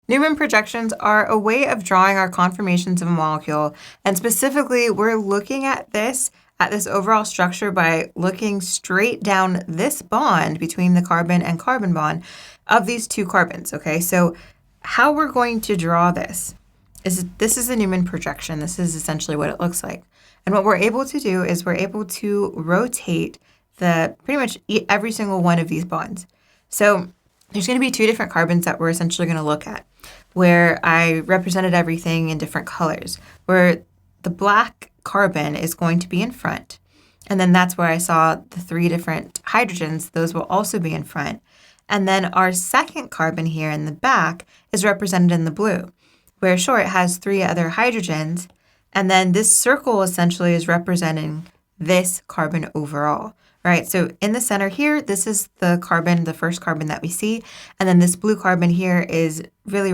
Newman projections are a way of drawing our conformations of a molecule, and specifically we're looking at this overall structure by looking straight down this bond between the carbon and carbon bond of these two carbons, okay? So how we're going to draw this is a Newman projection. This is essentially what it looks like. And what we're able to do is we're able to rotate pretty much every single one of these bonds. So there's going to be two different carbons that we're essentially going to look at, where I represented everything in different colors, where the black carbon is going to be in front. And then that's where I saw the three different hydrogens. Those will also be in front. And then our second carbon here in the back is represented in the blue, where sure, it has three other hydrogens. And then this circle essentially is representing this carbon overall, right? So in the center here, this is the carbon, the first carbon that we see. And then this blue carbon here is really